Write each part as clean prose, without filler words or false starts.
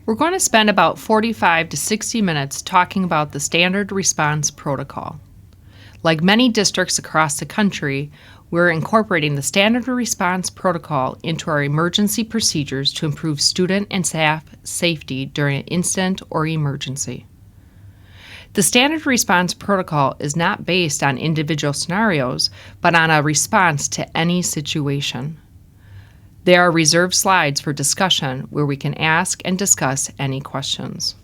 We're going to spend about 45 to 60 minutes talking about the Standard Response Protocol. Like many districts across the country, we're incorporating the Standard Response Protocol into our emergency procedures to improve student and staff safety during an incident or emergency. The Standard Response Protocol is not based on individual scenarios, but on a response to any situation. There are reserved slides for discussion where we can ask and discuss any questions.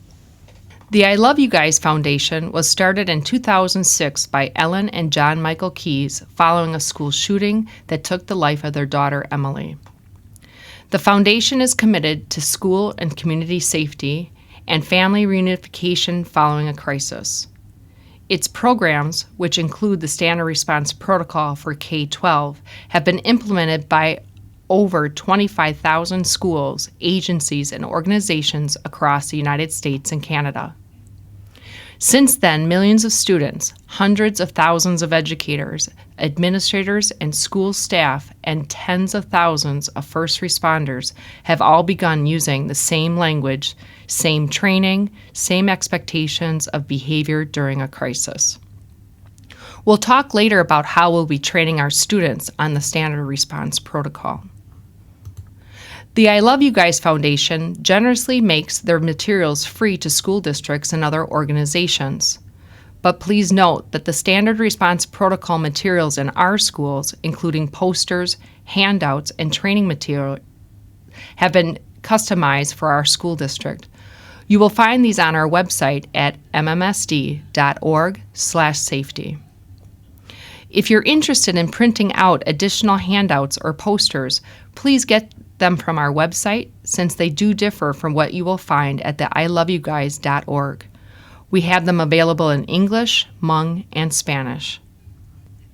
The I Love You Guys Foundation was started in 2006 by Ellen and John Michael Keyes following a school shooting that took the life of their daughter, Emily. The foundation is committed to school and community safety and family reunification following a crisis. Its programs, which include the Standard Response Protocol for K-12, have been implemented by over 25,000 schools, agencies, and organizations across the United States and Canada. Since then, millions of students, hundreds of thousands of educators, administrators, and school staff, and tens of thousands of first responders have all begun using the same language, same training, same expectations of behavior during a crisis. We'll talk later about how we'll be training our students on the Standard Response Protocol. The I Love You Guys Foundation generously makes their materials free to school districts and other organizations. But please note that the Standard Response Protocol materials in our schools, including posters, handouts, and training material, have been customized for our school district. You will find these on our website at mmsd.org/safety. If you're interested in printing out additional handouts or posters, please get them from our website, since they do differ from what you will find at the iloveyouguys.org. We have them available in English, Hmong, and Spanish.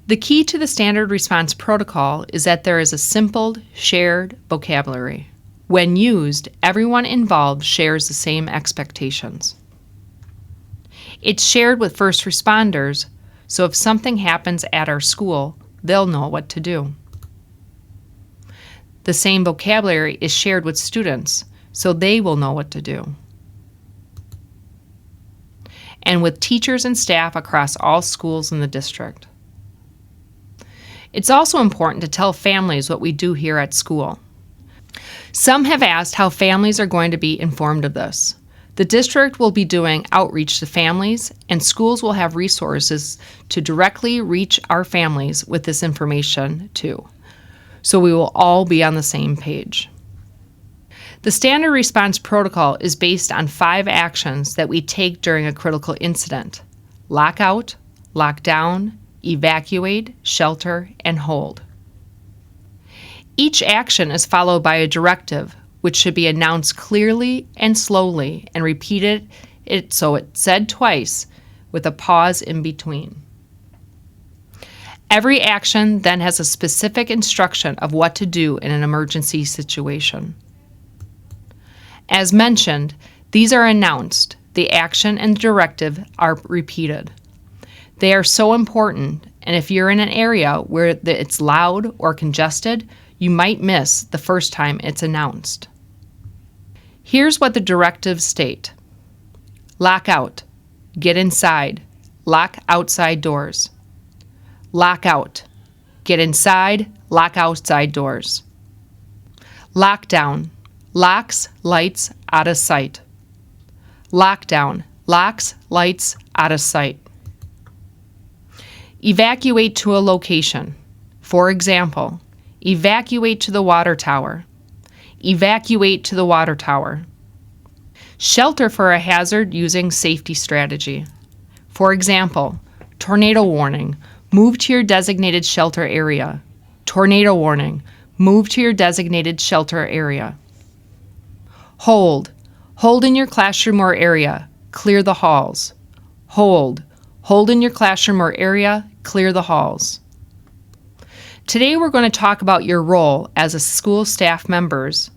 The key to the Standard Response Protocol is that there is a simple, shared vocabulary. When used, everyone involved shares the same expectations. It's shared with first responders, so if something happens at our school, they'll know what to do. The same vocabulary is shared with students, so they will know what to do. And with teachers and staff across all schools in the district. It's also important to tell families what we do here at school. Some have asked how families are going to be informed of this. The district will be doing outreach to families, and schools will have resources to directly reach our families with this information too. So we will all be on the same page. The Standard Response Protocol is based on 5 actions that we take during a critical incident: lock out, lock down, evacuate, shelter, and hold. Each action is followed by a directive, which should be announced clearly and slowly and repeated so it's said twice with a pause in between. Every action then has a specific instruction of what to do in an emergency situation. As mentioned, these are announced. The action and the directive are repeated. They are so important, and if you're in an area where it's loud or congested, you might miss the first time it's announced. Here's what the directives state. Lock out. Get inside. Lock outside doors. Lock out. Get inside. Lock outside doors. Lockdown. Locks, lights, out of sight. Lockdown. Locks, lights, out of sight. Evacuate to a location. For example, evacuate to the water tower. Evacuate to the water tower. Shelter for a hazard using safety strategy. For example, tornado warning. Move to your designated shelter area. Tornado warning. Move to your designated shelter area. Hold. Hold in your classroom or area. Clear the halls. Hold. Hold in your classroom or area. Clear the halls. Today we're going to talk about your role as a school staff members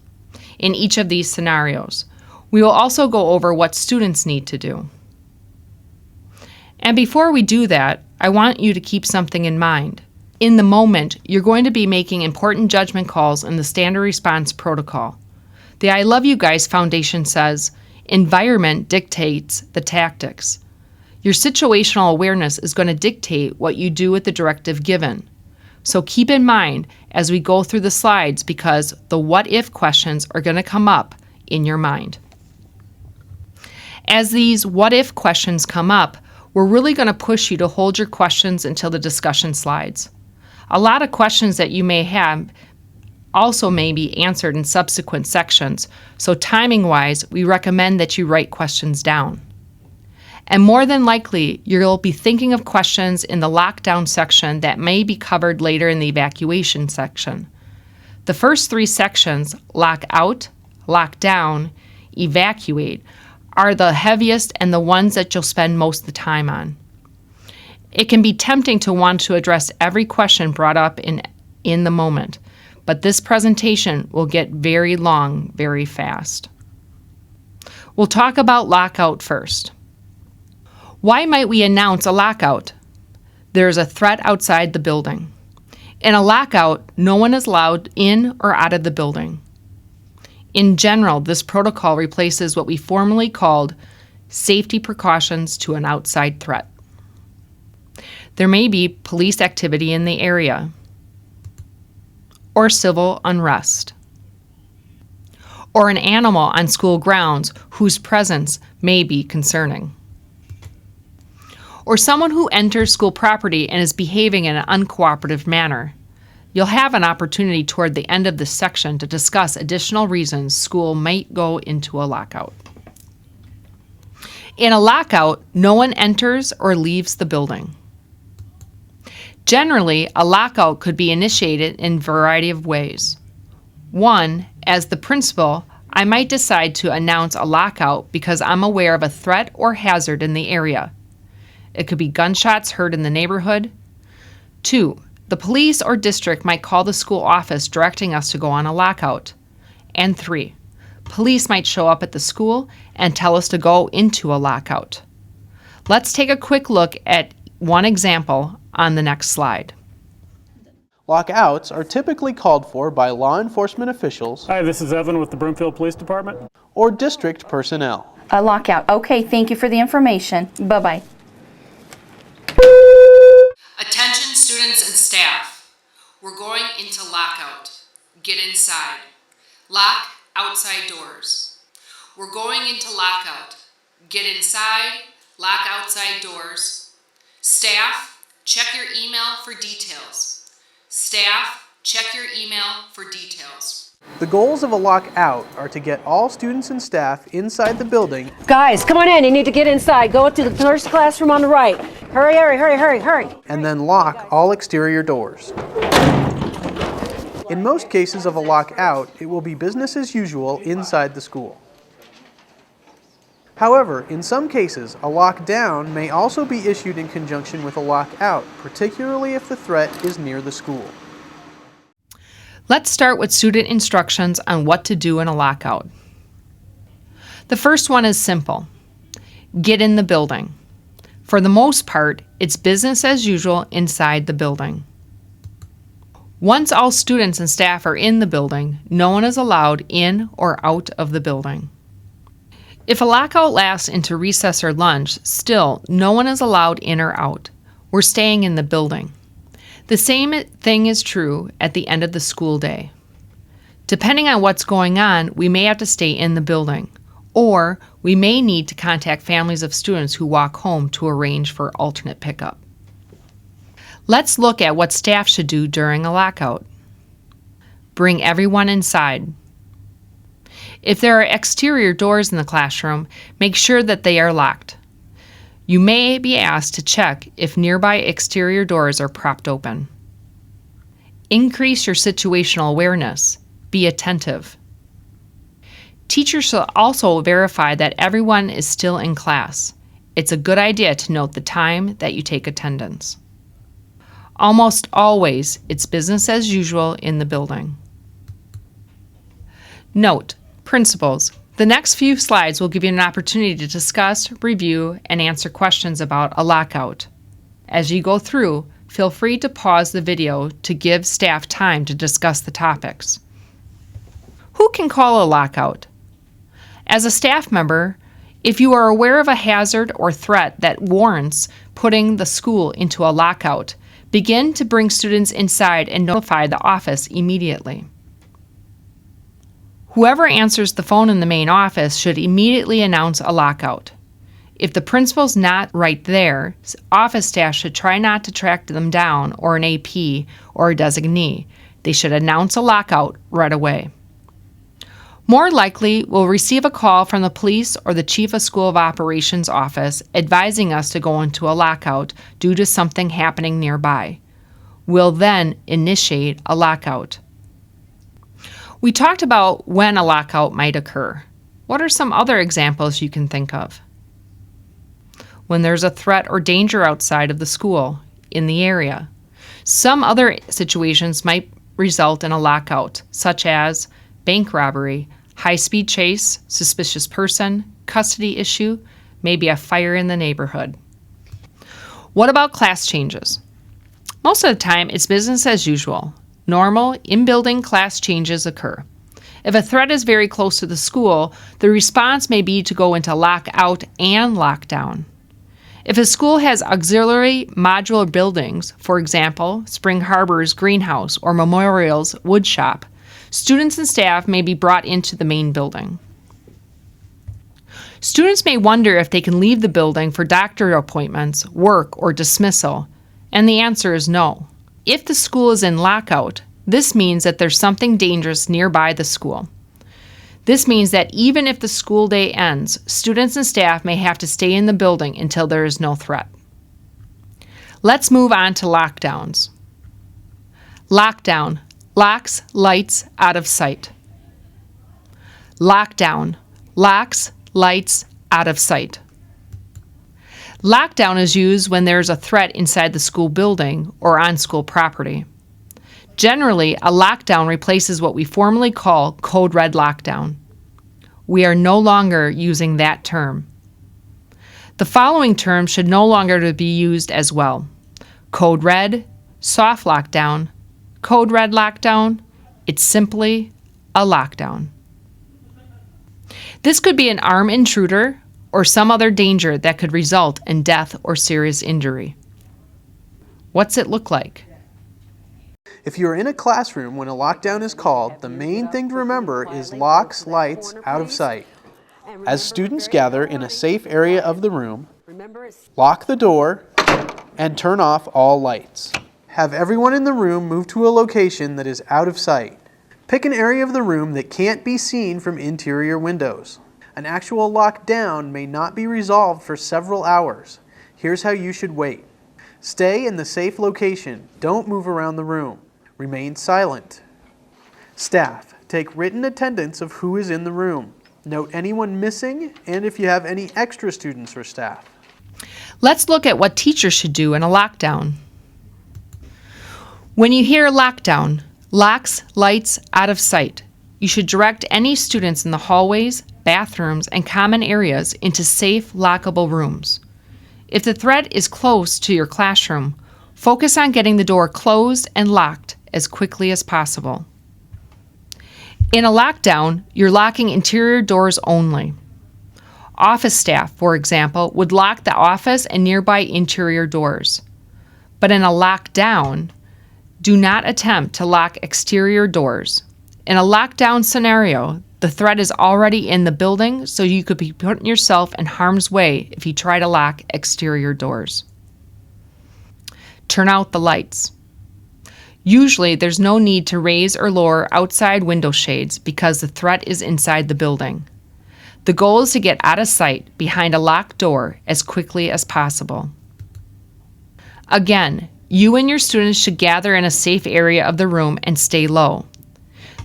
in each of these scenarios. We will also go over what students need to do. And before we do that, I want you to keep something in mind. In the moment, you're going to be making important judgment calls in the Standard Response Protocol. The I Love You Guys Foundation says, environment dictates the tactics. Your situational awareness is going to dictate what you do with the directive given. So keep in mind as we go through the slides because the what if questions are going to come up in your mind. As these what if questions come up, we're really going to push you to hold your questions until the discussion slides. A lot of questions that you may have also may be answered in subsequent sections, so timing-wise, we recommend that you write questions down. And more than likely, you'll be thinking of questions in the lockdown section that may be covered later in the evacuation section. The first three sections, lock out, lock down, evacuate, are the heaviest and the ones that you'll spend most of the time on. It can be tempting to want to address every question brought up in the moment, but this presentation will get very long very fast. We'll talk about lockout first. Why might we announce a lockout? There's a threat outside the building. In a lockout, no one is allowed in or out of the building. In general, this protocol replaces what we formerly called safety precautions to an outside threat. There may be police activity in the area, or civil unrest, or an animal on school grounds whose presence may be concerning, or someone who enters school property and is behaving in an uncooperative manner. You'll have an opportunity toward the end of this section to discuss additional reasons school might go into a lockout. In a lockout, no one enters or leaves the building. Generally, a lockout could be initiated in a variety of ways. One, as the principal, I might decide to announce a lockout because I'm aware of a threat or hazard in the area. It could be gunshots heard in the neighborhood. 2, the police or district might call the school office directing us to go on a lockout. And 3, police might show up at the school and tell us to go into a lockout. Let's take a quick look at one example on the next slide. Lockouts are typically called for by law enforcement officials. Hi, this is Evan with the Broomfield Police Department. Or district personnel. A lockout. Okay, thank you for the information. Bye-bye. Attention students and staff. We're going into lockout. Get inside. Lock outside doors. We're going into lockout. Get inside. Lock outside doors. Staff, check your email for details. Staff, check your email for details. The goals of a lockout are to get all students and staff inside the building. Guys, come on in. You need to get inside. Go to the first classroom on the right. Hurry, hurry, hurry, hurry, hurry. And then lock all exterior doors. In most cases of a lockout, it will be business as usual inside the school. However, in some cases, a lockdown may also be issued in conjunction with a lockout, particularly if the threat is near the school. Let's start with student instructions on what to do in a lockout. The first one is simple. Get in the building. For the most part, it's business as usual inside the building. Once all students and staff are in the building, no one is allowed in or out of the building. If a lockout lasts into recess or lunch, still, no one is allowed in or out. We're staying in the building. The same thing is true at the end of the school day. Depending on what's going on, we may have to stay in the building, or we may need to contact families of students who walk home to arrange for alternate pickup. Let's look at what staff should do during a lockout. Bring everyone inside. If there are exterior doors in the classroom, make sure that they are locked. You may be asked to check if nearby exterior doors are propped open. Increase your situational awareness. Be attentive. Teachers should also verify that everyone is still in class. It's a good idea to note the time that you take attendance. Almost always, it's business as usual in the building. Note, principals, the next few slides will give you an opportunity to discuss, review, and answer questions about a lockout. As you go through, feel free to pause the video to give staff time to discuss the topics. Who can call a lockout? As a staff member, if you are aware of a hazard or threat that warrants putting the school into a lockout, begin to bring students inside and notify the office immediately. Whoever answers the phone in the main office should immediately announce a lockout. If the principal's not right there, office staff should try not to track them down or an AP or a designee. They should announce a lockout right away. More likely, we'll receive a call from the police or the Chief of School of Operations office advising us to go into a lockout due to something happening nearby. We'll then initiate a lockout. We talked about when a lockout might occur. What are some other examples you can think of? When there's a threat or danger outside of the school, in the area. Some other situations might result in a lockout, such as bank robbery, high-speed chase, suspicious person, custody issue, maybe a fire in the neighborhood. What about class changes? Most of the time, it's business as usual. Normal, in-building class changes occur. If a threat is very close to the school, the response may be to go into lockout and lockdown. If a school has auxiliary modular buildings, for example, Spring Harbor's greenhouse or Memorial's woodshop, students and staff may be brought into the main building. Students may wonder if they can leave the building for doctor appointments, work, or dismissal, and the answer is no. If the school is in lockout, this means that there's something dangerous nearby the school. This means that even if the school day ends, students and staff may have to stay in the building until there is no threat. Let's move on to lockdowns. Lockdown. Locks, lights, out of sight. Lockdown. Locks, lights, out of sight. Lockdown is used when there is a threat inside the school building or on school property. Generally, a lockdown replaces what we formerly call code red lockdown. We are no longer using that term. The following terms should no longer be used as well. Code red, soft lockdown, code red lockdown, it's simply a lockdown. This could be an armed intruder or some other danger that could result in death or serious injury. What's it look like? If you are in a classroom when a lockdown is called, the main thing to remember is locks, lights, out of sight. As students gather in a safe area of the room, lock the door and turn off all lights. Have everyone in the room move to a location that is out of sight. Pick an area of the room that can't be seen from interior windows. An actual lockdown may not be resolved for several hours. Here's how you should wait. Stay in the safe location. Don't move around the room. Remain silent. Staff, take written attendance of who is in the room. Note anyone missing and if you have any extra students or staff. Let's look at what teachers should do in a lockdown. When you hear lockdown, locks, lights, out of sight, you should direct any students in the hallways, bathrooms, and common areas into safe, lockable rooms. If the threat is close to your classroom, focus on getting the door closed and locked as quickly as possible. In a lockdown, you're locking interior doors only. Office staff, for example, would lock the office and nearby interior doors. But in a lockdown, do not attempt to lock exterior doors. In a lockdown scenario, the threat is already in the building, so you could be putting yourself in harm's way if you try to lock exterior doors. Turn out the lights. Usually, there's no need to raise or lower outside window shades because the threat is inside the building. The goal is to get out of sight behind a locked door as quickly as possible. Again, you and your students should gather in a safe area of the room and stay low.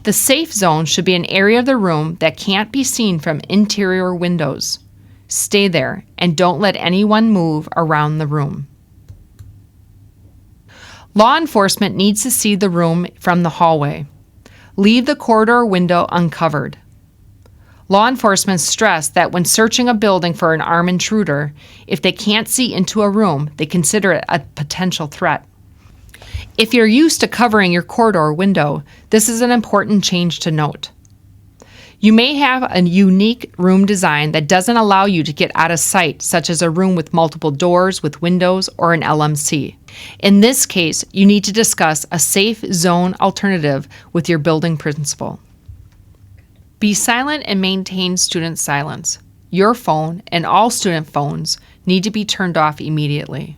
The safe zone should be an area of the room that can't be seen from interior windows. Stay there and don't let anyone move around the room. Law enforcement needs to see the room from the hallway. Leave the corridor window uncovered. Law enforcement stress that when searching a building for an armed intruder, if they can't see into a room, they consider it a potential threat. If you're used to covering your corridor window, this is an important change to note. You may have a unique room design that doesn't allow you to get out of sight, such as a room with multiple doors with windows or an LMC. In this case, you need to discuss a safe zone alternative with your building principal. Be silent and maintain student silence. Your phone and all student phones need to be turned off immediately.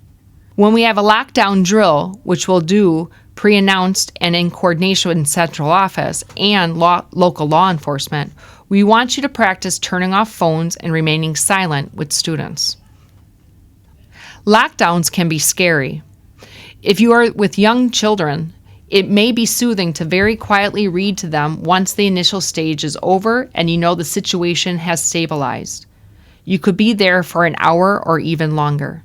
When we have a lockdown drill, which we'll do pre-announced and in coordination with central office and local law enforcement, we want you to practice turning off phones and remaining silent with students. Lockdowns can be scary. If you are with young children, it may be soothing to very quietly read to them once the initial stage is over and you know the situation has stabilized. You could be there for an hour or even longer.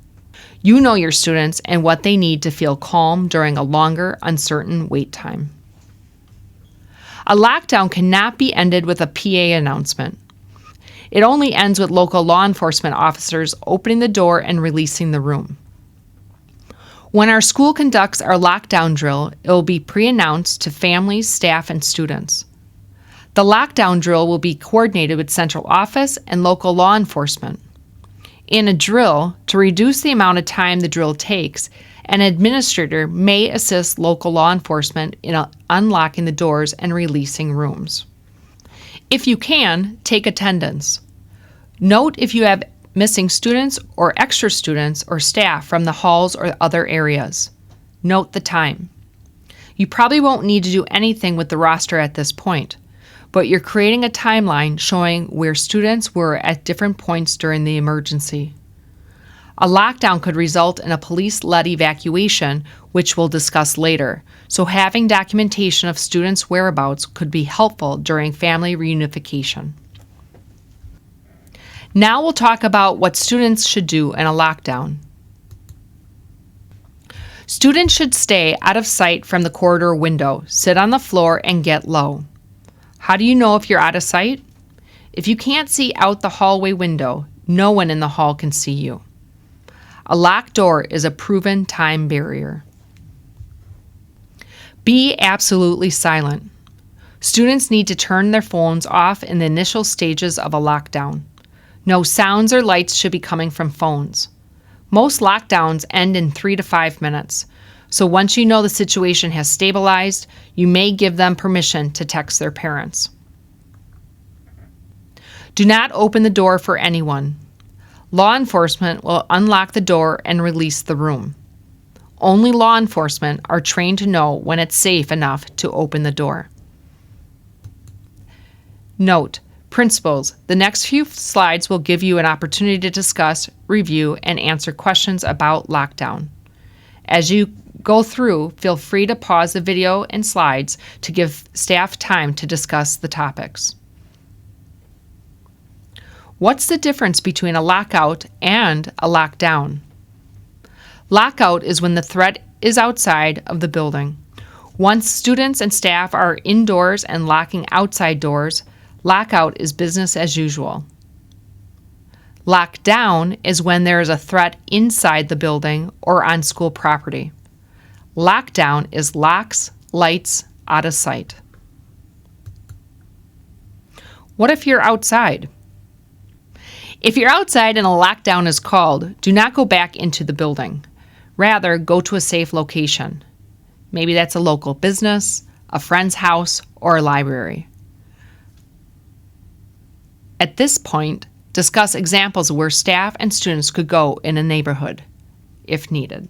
You know your students and what they need to feel calm during a longer, uncertain wait time. A lockdown cannot be ended with a PA announcement. It only ends with local law enforcement officers opening the door and releasing the room. When our school conducts our lockdown drill, it will be pre-announced to families, staff, and students. The lockdown drill will be coordinated with central office and local law enforcement. In a drill, to reduce the amount of time the drill takes, an administrator may assist local law enforcement in unlocking the doors and releasing rooms. If you can, take attendance. Note if you have missing students or extra students or staff from the halls or other areas. Note the time. You probably won't need to do anything with the roster at this point, but you're creating a timeline showing where students were at different points during the emergency. A lockdown could result in a police-led evacuation, which we'll discuss later, so having documentation of students' whereabouts could be helpful during family reunification. Now we'll talk about what students should do in a lockdown. Students should stay out of sight from the corridor window, sit on the floor, and get low. How do you know if you're out of sight? If you can't see out the hallway window, no one in the hall can see you. A locked door is a proven time barrier. Be absolutely silent. Students need to turn their phones off in the initial stages of a lockdown. No sounds or lights should be coming from phones. Most lockdowns end in 3 to 5 minutes, so once you know the situation has stabilized, you may give them permission to text their parents. Do not open the door for anyone. Law enforcement will unlock the door and release the room. Only law enforcement are trained to know when it's safe enough to open the door. Note, principals, the next few slides will give you an opportunity to discuss, review, and answer questions about lockdown. As you go through, feel free to pause the video and slides to give staff time to discuss the topics. What's the difference between a lockout and a lockdown? Lockout is when the threat is outside of the building. Once students and staff are indoors and locking outside doors, lockout is business as usual. Lockdown is when there is a threat inside the building or on school property. Lockdown is locks, lights, out of sight. What if you're outside? If you're outside and a lockdown is called, do not go back into the building. Rather, go to a safe location. Maybe that's a local business, a friend's house, or a library. At this point, discuss examples where staff and students could go in a neighborhood, if needed.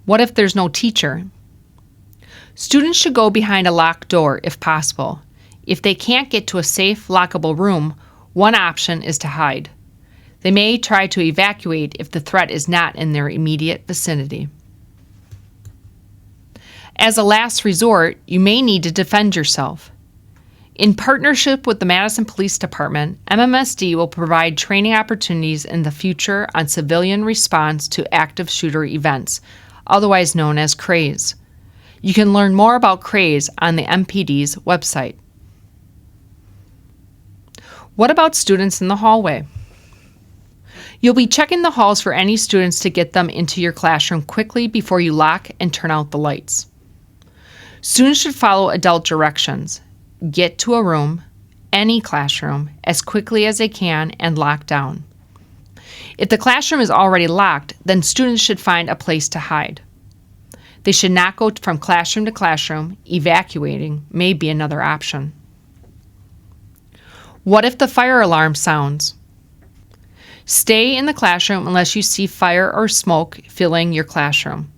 What if there's no teacher? Students should go behind a locked door if possible. If they can't get to a safe, lockable room, one option is to hide. They may try to evacuate if the threat is not in their immediate vicinity. As a last resort, you may need to defend yourself. In partnership with the Madison Police Department, MMSD will provide training opportunities in the future on civilian response to active shooter events, otherwise known as CRAES. You can learn more about CRAES on the MPD's website. What about students in the hallway? You'll be checking the halls for any students to get them into your classroom quickly before you lock and turn out the lights. Students should follow adult directions. get to a room, any classroom, as quickly as they can and lock down. If the classroom is already locked, then students should find a place to hide. They should not go from classroom to classroom. Evacuating may be another option. What if the fire alarm sounds? Stay in the classroom unless you see fire or smoke filling your classroom.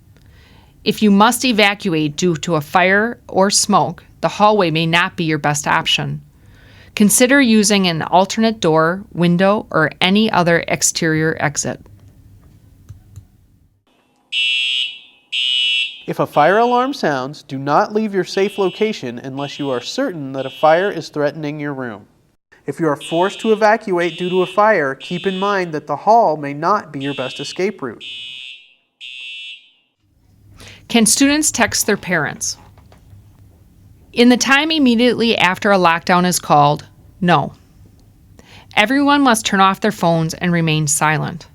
If you must evacuate due to a fire or smoke, the hallway may not be your best option. Consider using an alternate door, window, or any other exterior exit. If a fire alarm sounds, do not leave your safe location unless you are certain that a fire is threatening your room. If you are forced to evacuate due to a fire, keep in mind that the hall may not be your best escape route. Can students text their parents? In the time immediately after a lockdown is called, no. Everyone must turn off their phones and remain silent.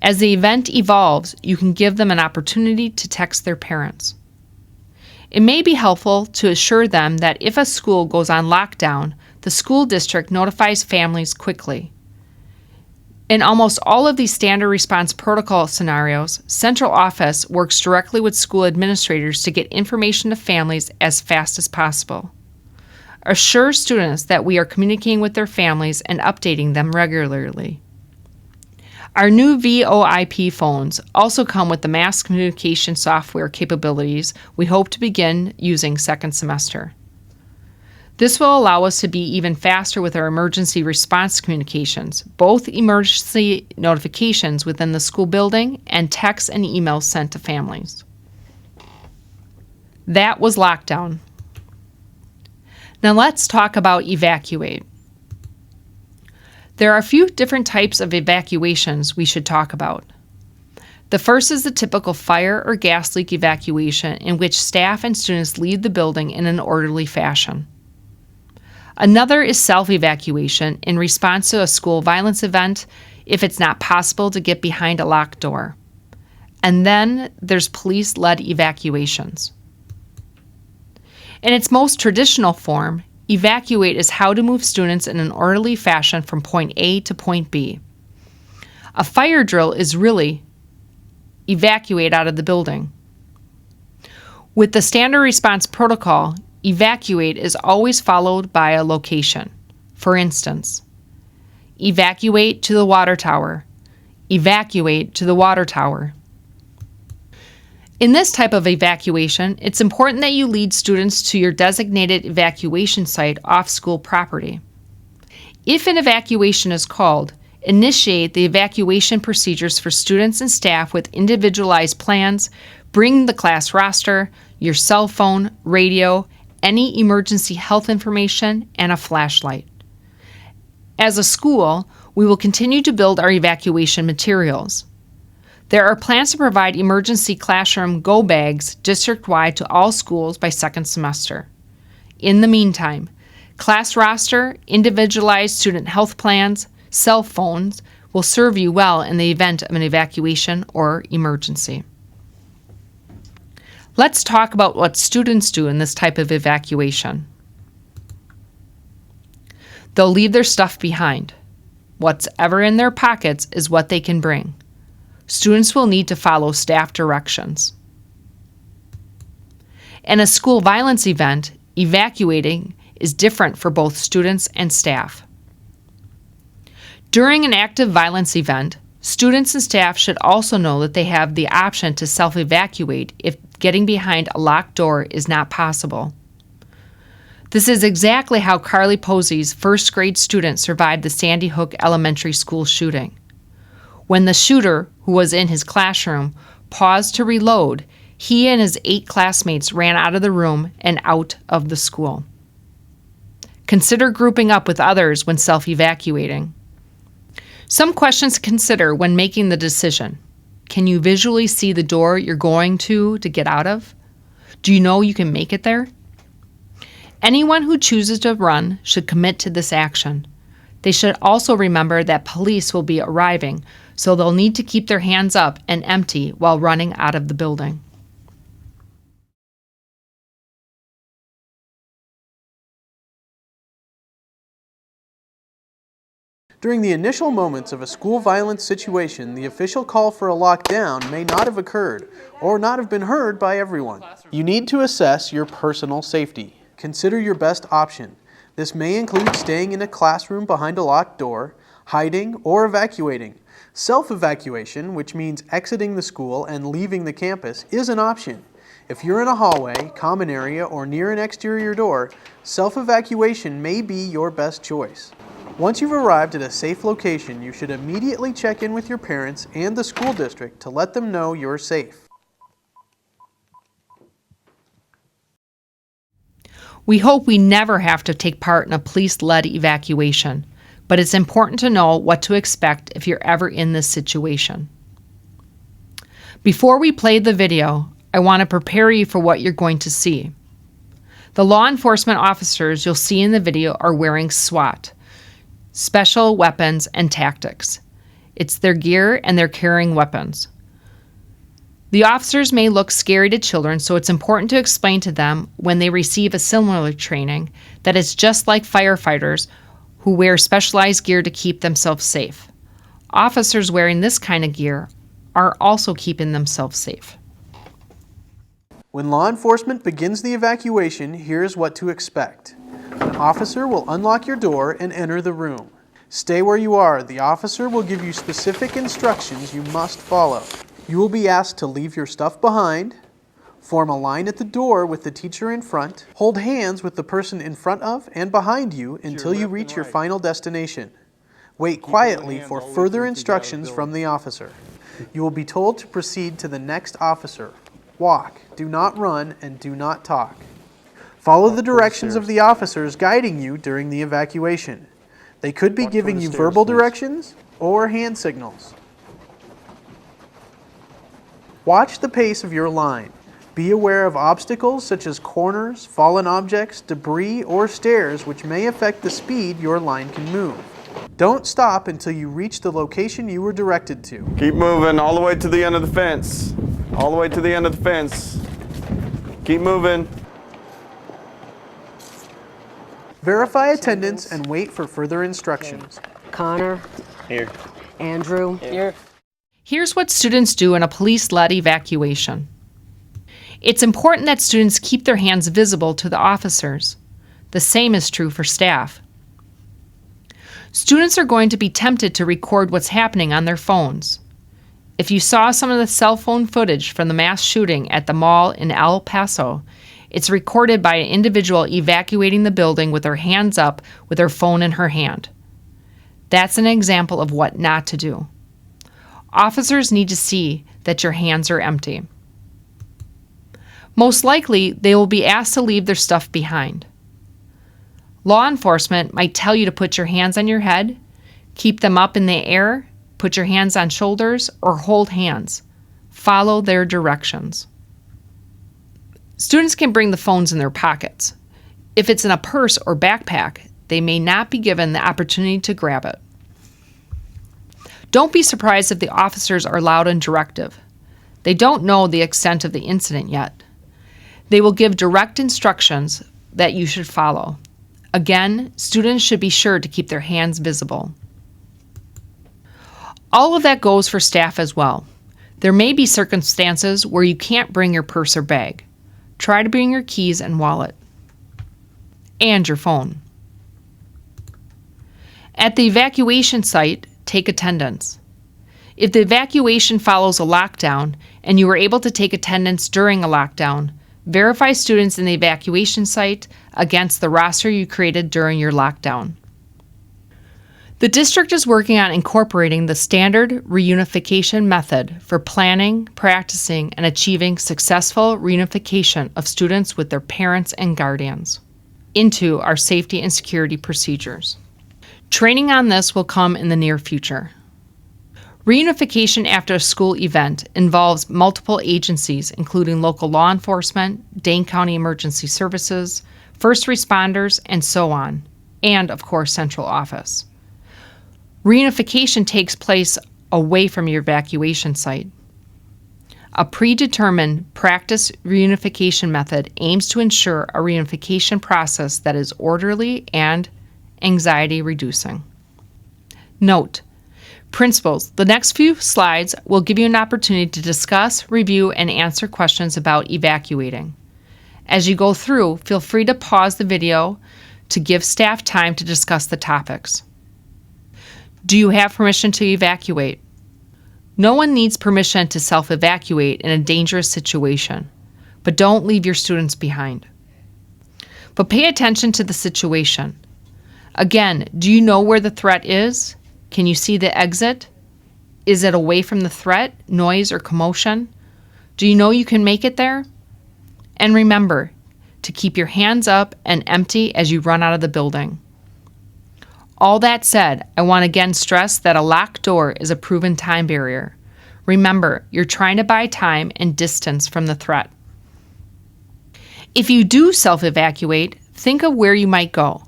As the event evolves, you can give them an opportunity to text their parents. It may be helpful to assure them that if a school goes on lockdown, the school district notifies families quickly. In almost all of these standard response protocol scenarios, central office works directly with school administrators to get information to families as fast as possible. Assure students that we are communicating with their families and updating them regularly. Our new VoIP phones also come with the mass communication software capabilities we hope to begin using second semester. This will allow us to be even faster with our emergency response communications, both emergency notifications within the school building and texts and emails sent to families. That was lockdown. Now let's talk about evacuate. There are a few different types of evacuations we should talk about. The first is the typical fire or gas leak evacuation, in which staff and students leave the building in an orderly fashion. Another is self-evacuation in response to a school violence event if it's not possible to get behind a locked door. And then there's police-led evacuations. In its most traditional form, evacuate is how to move students in an orderly fashion from point A to point B. A fire drill is really evacuate out of the building. With the standard response protocol, evacuate is always followed by a location. For instance, evacuate to the water tower, evacuate to the water tower. In this type of evacuation, it's important that you lead students to your designated evacuation site off school property. If an evacuation is called, initiate the evacuation procedures for students and staff with individualized plans. Bring the class roster, your cell phone, radio, any emergency health information, and a flashlight. As a school, we will continue to build our evacuation materials. There are plans to provide emergency classroom go bags district-wide to all schools by second semester. In the meantime, class roster, individualized student health plans, cell phones will serve you well in the event of an evacuation or emergency. Let's talk about what students do in this type of evacuation. They'll leave their stuff behind. What's ever in their pockets is what they can bring. Students will need to follow staff directions. In a school violence event, evacuating is different for both students and staff. During an active violence event, students and staff should also know that they have the option to self-evacuate if getting behind a locked door is not possible. This is exactly how Carly Posey's first grade student survived the Sandy Hook Elementary School shooting. When the shooter, who was in his classroom, paused to reload, he and his 8 classmates ran out of the room and out of the school. Consider grouping up with others when self-evacuating. Some questions to consider when making the decision. Can you visually see the door you're going to get out of? Do you know you can make it there? Anyone who chooses to run should commit to this action. They should also remember that police will be arriving, so they'll need to keep their hands up and empty while running out of the building. During the initial moments of a school violence situation, the official call for a lockdown may not have occurred or not have been heard by everyone. You need to assess your personal safety. Consider your best option. This may include staying in a classroom behind a locked door, hiding, or evacuating. Self-evacuation, which means exiting the school and leaving the campus, is an option. If you're in a hallway, common area, or near an exterior door, self-evacuation may be your best choice. Once you've arrived at a safe location, you should immediately check in with your parents and the school district to let them know you're safe. We hope we never have to take part in a police-led evacuation, but it's important to know what to expect if you're ever in this situation. Before we play the video, I want to prepare you for what you're going to see. The law enforcement officers you'll see in the video are wearing SWAT, Special Weapons and Tactics. It's their gear and they're carrying weapons. The officers may look scary to children, so it's important to explain to them when they receive a similar training that it's just like firefighters who wear specialized gear to keep themselves safe. Officers wearing this kind of gear are also keeping themselves safe. When law enforcement begins the evacuation, here's what to expect. An officer will unlock your door and enter the room. Stay where you are. The officer will give you specific instructions you must follow. You will be asked to leave your stuff behind, form a line at the door with the teacher in front, hold hands with the person in front of and behind you until you reach your final destination. Wait quietly for further instructions from the officer. You will be told to proceed to the next officer. Walk, do not run, and do not talk. Follow the directions of the officers guiding you during the evacuation. They could be giving you verbal directions or hand signals. Watch the pace of your line. Be aware of obstacles such as corners, fallen objects, debris, or stairs which may affect the speed your line can move. Don't stop until you reach the location you were directed to. Keep moving all the way to the end of the fence. All the way to the end of the fence. Keep moving. Verify attendance and wait for further instructions. Connor. Here. Andrew. Here. Here's what students do in a police-led evacuation. It's important that students keep their hands visible to the officers. The same is true for staff. Students are going to be tempted to record what's happening on their phones. If you saw some of the cell phone footage from the mass shooting at the mall in El Paso, it's recorded by an individual evacuating the building with her hands up with her phone in her hand. That's an example of what not to do. Officers need to see that your hands are empty. Most likely, they will be asked to leave their stuff behind. Law enforcement might tell you to put your hands on your head, keep them up in the air, put your hands on shoulders, or hold hands. Follow their directions. Students can bring the phones in their pockets. If it's in a purse or backpack, they may not be given the opportunity to grab it. Don't be surprised if the officers are loud and directive. They don't know the extent of the incident yet. They will give direct instructions that you should follow. Again, students should be sure to keep their hands visible. All of that goes for staff as well. There may be circumstances where you can't bring your purse or bag. Try to bring your keys and wallet. And your phone. At the evacuation site, take attendance. If the evacuation follows a lockdown and you were able to take attendance during a lockdown, verify students in the evacuation site against the roster you created during your lockdown. The district is working on incorporating the standard reunification method for planning, practicing, and achieving successful reunification of students with their parents and guardians into our safety and security procedures. Training on this will come in the near future. Reunification after a school event involves multiple agencies, including local law enforcement, Dane County Emergency Services, first responders, and so on, and, of course, central office. Reunification takes place away from your evacuation site. A predetermined practice reunification method aims to ensure a reunification process that is orderly and anxiety reducing. Note: Principals, the next few slides will give you an opportunity to discuss, review, and answer questions about evacuating. As you go through, feel free to pause the video to give staff time to discuss the topics. Do you have permission to evacuate? No one needs permission to self-evacuate in a dangerous situation, but don't leave your students behind. But pay attention to the situation. Again, do you know where the threat is? Can you see the exit? Is it away from the threat, noise, or commotion? Do you know you can make it there? And remember to keep your hands up and empty as you run out of the building. All that said, I want to again stress that a locked door is a proven time barrier. Remember, you're trying to buy time and distance from the threat. If you do self-evacuate, think of where you might go.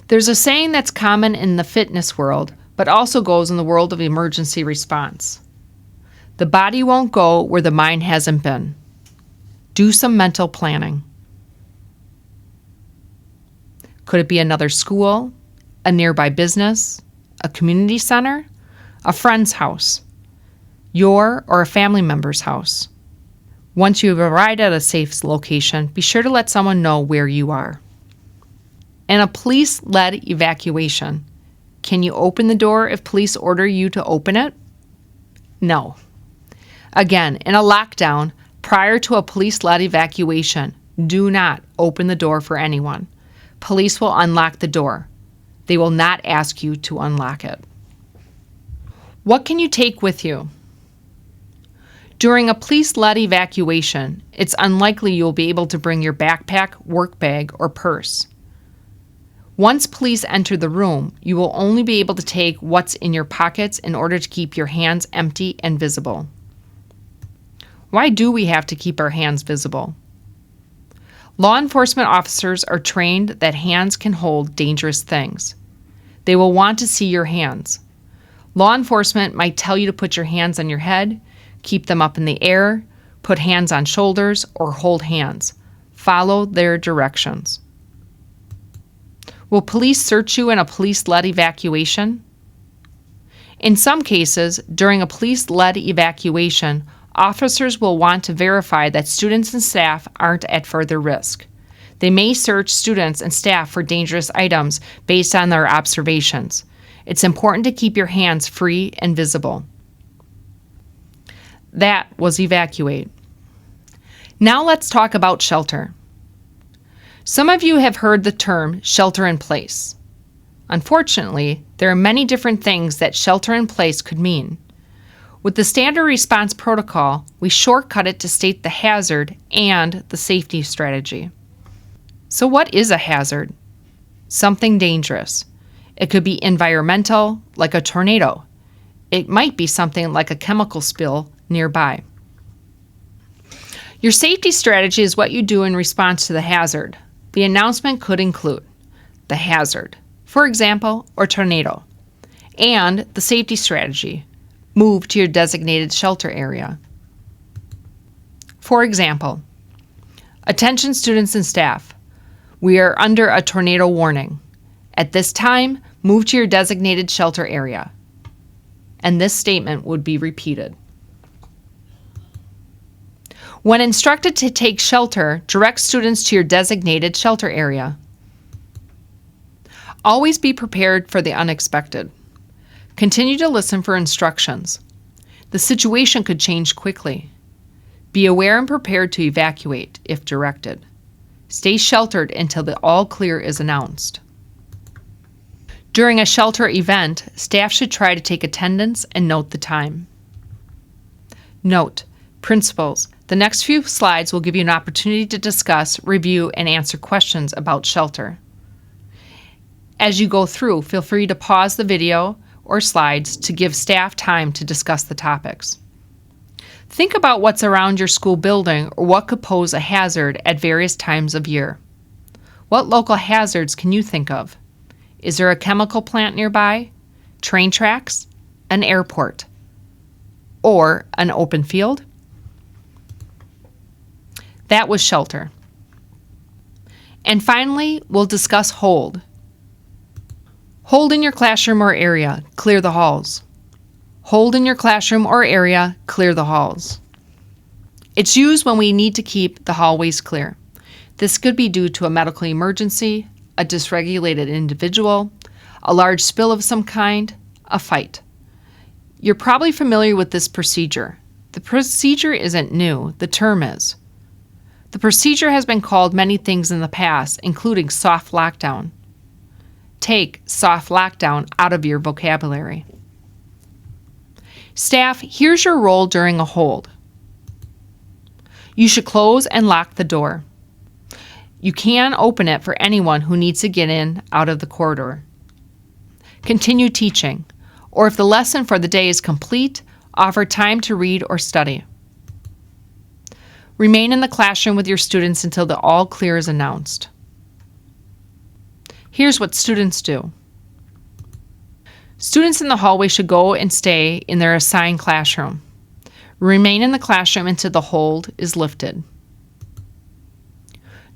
There's a saying that's common in the fitness world, but also goes in the world of emergency response. The body won't go where the mind hasn't been. Do some mental planning. Could it be another school, a nearby business, a community center, a friend's house, your or a family member's house? Once you have arrived at a safe location, be sure to let someone know where you are. And a police-led evacuation. Can you open the door if police order you to open it? No. Again, in a lockdown, prior to a police-led evacuation, do not open the door for anyone. Police will unlock the door. They will not ask you to unlock it. What can you take with you? During a police-led evacuation, it's unlikely you'll be able to bring your backpack, work bag, or purse. Once police enter the room, you will only be able to take what's in your pockets in order to keep your hands empty and visible. Why do we have to keep our hands visible? Law enforcement officers are trained that hands can hold dangerous things. They will want to see your hands. Law enforcement might tell you to put your hands on your head, keep them up in the air, put hands on shoulders, or hold hands. Follow their directions. Will police search you in a police-led evacuation? In some cases, during a police-led evacuation, officers will want to verify that students and staff aren't at further risk. They may search students and staff for dangerous items based on their observations. It's important to keep your hands free and visible. That was evacuate. Now let's talk about shelter. Some of you have heard the term shelter in place. Unfortunately, there are many different things that shelter in place could mean. With the standard response protocol, we shortcut it to state the hazard and the safety strategy. So what is a hazard? Something dangerous. It could be environmental, like a tornado. It might be something like a chemical spill nearby. Your safety strategy is what you do in response to the hazard. The announcement could include the hazard, for example, or tornado, and the safety strategy. Move to your designated shelter area. For example, attention students and staff. We are under a tornado warning. At this time, move to your designated shelter area. And this statement would be repeated. When instructed to take shelter, direct students to your designated shelter area. Always be prepared for the unexpected. Continue to listen for instructions. The situation could change quickly. Be aware and prepared to evacuate if directed. Stay sheltered until the all clear is announced. During a shelter event, staff should try to take attendance and note the time. Note: principals, the next few slides will give you an opportunity to discuss, review, and answer questions about shelter. As you go through, feel free to pause the video or slides to give staff time to discuss the topics. Think about what's around your school building or what could pose a hazard at various times of year. What local hazards can you think of? Is there a chemical plant nearby, train tracks, an airport, or an open field? That was shelter. And finally, we'll discuss hold. Hold in your classroom or area, clear the halls. Hold in your classroom or area, clear the halls. It's used when we need to keep the hallways clear. This could be due to a medical emergency, a dysregulated individual, a large spill of some kind, a fight. You're probably familiar with this procedure. The procedure isn't new, the term is. The procedure has been called many things in the past, including soft lockdown. Take soft lockdown out of your vocabulary. Staff, here's your role during a hold. You should close and lock the door. You can open it for anyone who needs to get in out of the corridor. Continue teaching, or if the lesson for the day is complete, offer time to read or study. Remain in the classroom with your students until the all clear is announced. Here's what students do. Students in the hallway should go and stay in their assigned classroom. Remain in the classroom until the hold is lifted.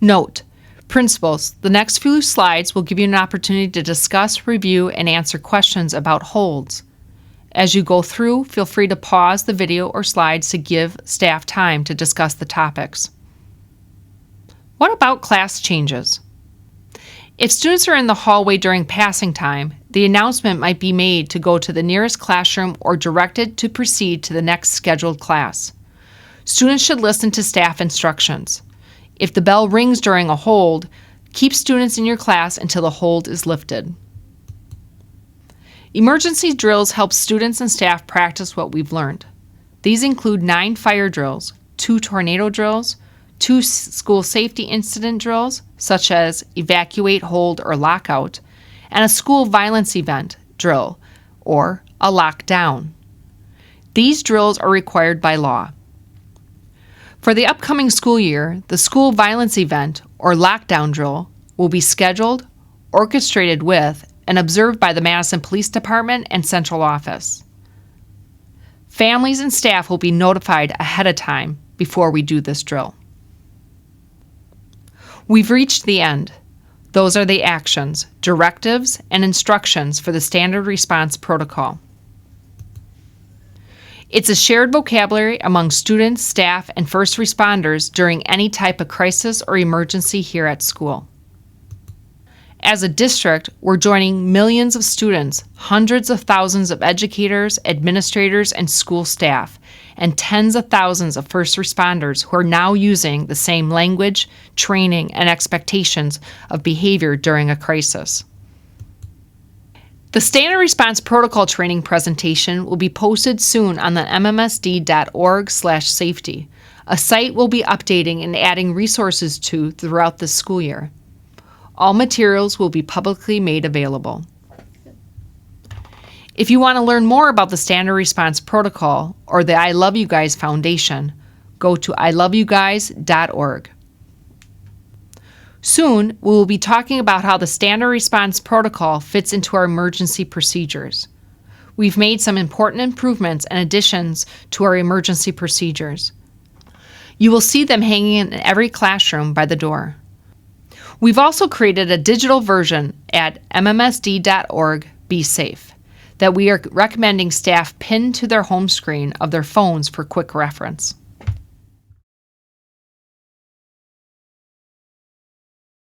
Note, principals, the next few slides will give you an opportunity to discuss, review, and answer questions about holds. As you go through, feel free to pause the video or slides to give staff time to discuss the topics. What about class changes? If students are in the hallway during passing time, the announcement might be made to go to the nearest classroom or directed to proceed to the next scheduled class. Students should listen to staff instructions. If the bell rings during a hold, keep students in your class until the hold is lifted. Emergency drills help students and staff practice what we've learned. These include 9 fire drills, 2 tornado drills, 2 school safety incident drills, such as evacuate, hold, or lockout, and a school violence event drill, or a lockdown. These drills are required by law. For the upcoming school year, the school violence event, or lockdown drill, will be scheduled, orchestrated with, and observed by the Madison Police Department and Central Office. Families and staff will be notified ahead of time before we do this drill. We've reached the end. Those are the actions, directives, and instructions for the Standard Response Protocol. It's a shared vocabulary among students, staff, and first responders during any type of crisis or emergency here at school. As a district, we're joining millions of students, hundreds of thousands of educators, administrators, and school staff, and tens of thousands of first responders who are now using the same language, training, and expectations of behavior during a crisis. The Standard Response Protocol training presentation will be posted soon on the mmsd.org/safety, a site we'll be updating and adding resources to throughout this school year. All materials will be publicly made available. If you want to learn more about the Standard Response Protocol or the I Love You Guys Foundation, go to iloveyoguys.org. Soon, we will be talking about how the Standard Response Protocol fits into our emergency procedures. We've made some important improvements and additions to our emergency procedures. You will see them hanging in every classroom by the door. We've also created a digital version at mmsd.org, Be Safe, that we are recommending staff pin to their home screen of their phones for quick reference.